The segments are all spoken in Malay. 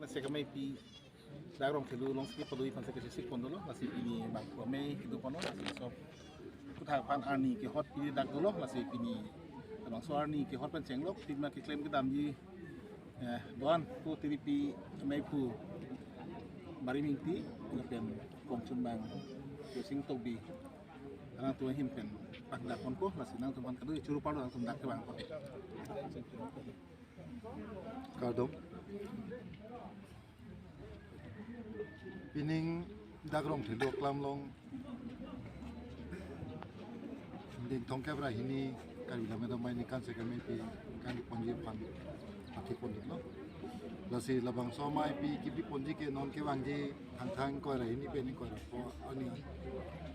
karena saya kami pi darong kelu long sikit padui pan saya kesik pon dulu masih ini bang kami itu pon masih so kita pan arni ke hot pi dak dulu masih ini bang so arni ke hot pan cenglok pi ma ke klaim ke dam ji doan pu tiripi kami pu bari mingti ngapen kong cumbang sing tobi karena tuan himpen pak dak pon ko masih nang tuan kadu curu palu langsung dak ke bang ko kadom pining dagrong thilok lam long ding thongke bra hini kari lame da mai ni kan se kami pi kan ponji pan akhi pon lo lasi labang so mai pi ki pi ponji ke non ke wangji thang thang ko ra hini pe ni ko ra ko ani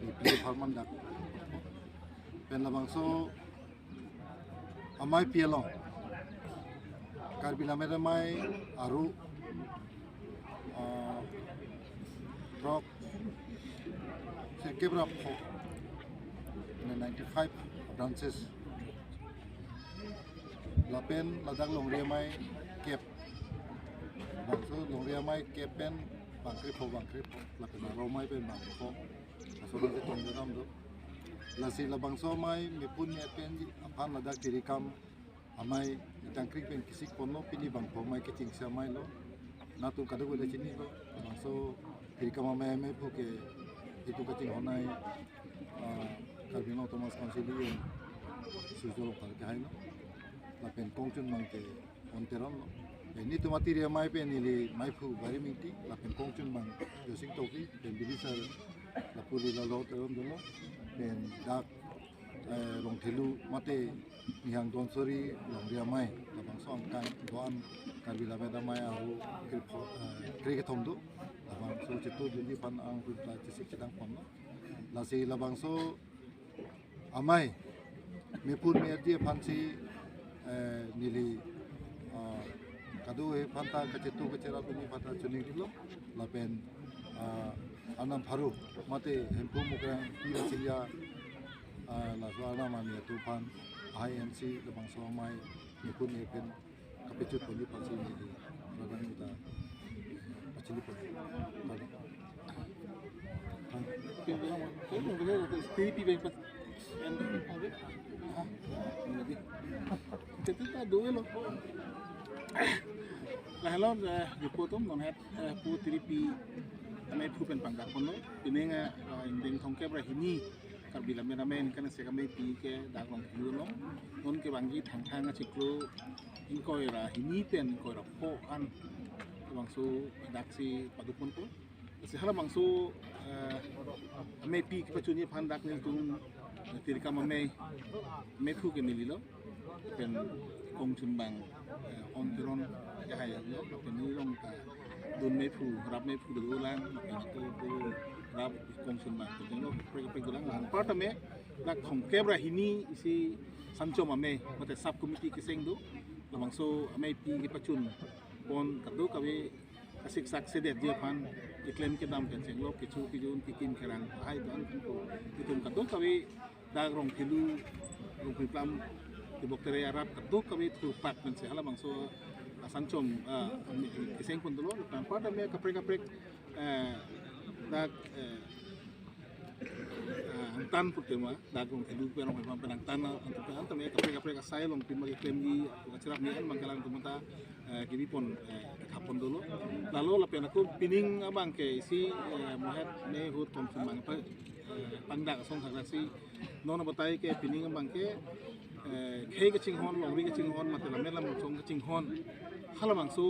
ni pi farman dak pen labang so amai pi long kari lame da mai aru rock se kebra pho 95 branches la pen la dak long re mai kep bang so long re mai kep pen bang kri pho la pen ro mai pen bang pho so la se tong dam do la si la bang so mai me pun me pen ji aphan la dak tiri kam amai tang kri pen kisik pono pini bang pho mai ke ching sa mai lo na tu kadu le chini lo bang so tiri kam mai me phu ke itu kacing honai Karbino Thomas Concilium Suzolo Parkaino la pen kongchun mangke onteron lo ini tu materi mai pen ili mai phu bari minti la pen kongchun mang yosing toki pen bilisa la puli la lo teron dolo pen dak long thelu mate nihang don sori long ria mai la bang song kan doan karbila meda mai aru krike thomdu la bang so chitu jindi pan ang pu pla chisik chedang pon lo la si la bang so amai me pun me dia pansi nili kadu he panta kacetu kacera puni panta chuni dilo la pen anam pharu mate hempu mukrang pira silya la suara mami tupan INC la bang so mai me pun me pen kapecut puni pansi nili ragan kita pacili pun tiripi bang pat itu tak dua lo lah lo dipotom non het pu tiripi ame pu pen pangdak pon lo ini nga inding thongke bra hini kar bila mera men kan se kame pi ke dagong lu lo non ke bangji thang thang a chiklo in koi ra hini pen koi ra pho an bangsu daksi padupon ko se hala bangsu ame pi ke pachuni phandak ni tung tirika me phu ke nili lo pen kong chumbang on piron ya hay lo pen ni long ka dun me phu rap me phu du lang pen tu rap kong chumbang to lo pre dulang lang part me dak khong kebra hini isi samchom ame mate sub committee ke seng du lamang so ame pi ke pachun pon kadu kawe kasik sak sedet je pan iklem ke dam pen seng lo ke chu ki jun tikin kerang hai don tu itum kadu kawe dak rong thilu rong plam di bokteri Arab kadu kawe tu pat pen se hala bangso sanchom keseng pun dulu tan pada me kaprek dak tan putema dak rong thilu pe rong pam penang tan antu me kaprek sai long pin magi klem gi acerap ni an mangkalang tumata kini pon kapon dulu lalu lapen aku pining abang ke isi mohet me hut tom sumang pa pangdak song saksi non batai ke pining abang ke khe ke ching hon long ri ke ching hon mate la melam chong ke ching hon hala bangsu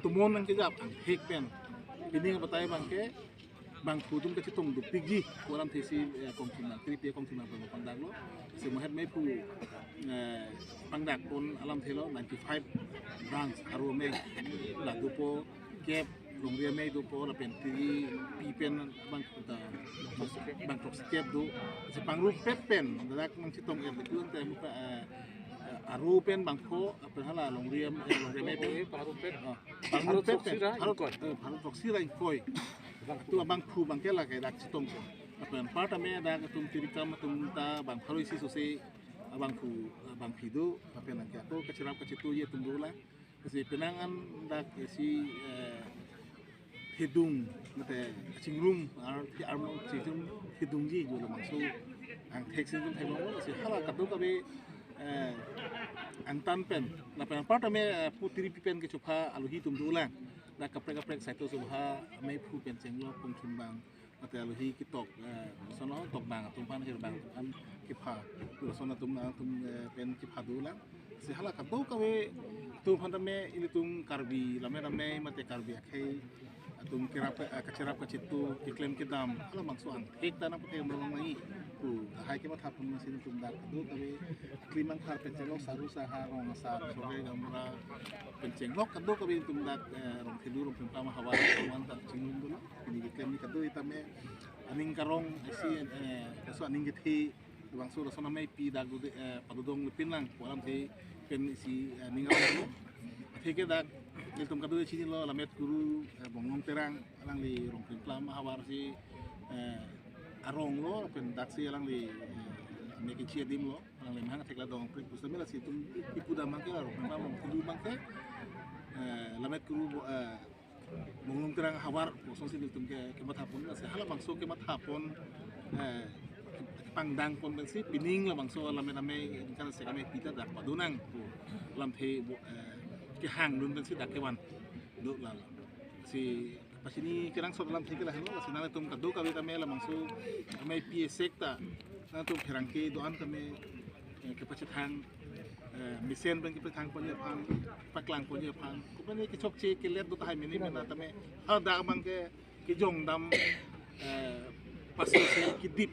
tumon nang ke jap ang hek pen pining batai bang ke bang putum ke chitung du pigi kolam thesi kong chimang kripe kong chimang pa pangdak lo se mohet me pu pangdak pon alam thelo 95 branch haru me la dupo kep long ria me dupo la pen ti pi pen bang ta bang proxkep du se pangru pep pen dak mang chitong er de kun te mu aru pen bang ko pen hala long ria me pe paru pep pen haru proxy rai koi tu bang khu bang ke la ke dak chitong pen part me dak tum tirikam tum ta bang haru isi sose abang ku abang pido apa yang nanti aku kecerap kecitu ye tunggu lah kasi penangan dak si hidung mate cingrum ti armo cingrum hidung ji jo lamang so ang text tum thai lo se hala kadu ka be antan pen la pen part me putri pen ke chupha aluhi tum dulang la kapre sai to subha me phu pen cheng lo pung chum bang mate aluhi ki tok sono tok bang tum pan hir bang an ki pha tu sono tum pen ki pha dulang se hala kadu ka be tum pan me ini tum karbi la me mate karbi akhai tum kirap kacerap kacitu kiklaim kidam ala maksuan ek tanah putih melong lagi tu hai ke mat hapun mesin tum dak tu tapi kliman khar penceng saru saha rong sa sore gamra penceng lok kadu kabi tum dak rong tidu rong pama hawa man tak cingum dulu ini kiklaim ni kadu itame aning karong si kaso aning githi bang sur sona mai pi dak padudong pinang walam thi pen si ningal dulu theke dak iltum kadu sini lo lamet guru bongong terang alang li rong plam hawar si arong lo pen daksi alang li mekin chia dim lo alang li mahang tekla dong prik pusami la si tum ipu da mangke la rong plam rong kudu mangke lamet guru bongong terang hawar posong si iltum ke mathapon la se hala bangso ke mathapon pangdang pon ben si pining la bangso lamet ame kan se kame pita dak padunang lam the ke hang dun ben si dak kewan do la si pasini kerang so dalam thike la helo sinana tum kadu ka beta mela mangsu mai pi sekta na tum kerang ke doan kame ke pachet hang misen ben ke pachet hang ponye phang paklang ponye phang ko bani ke chok che ke let do ta meni mena tame ha da mang ke jong dam pasu se ki dip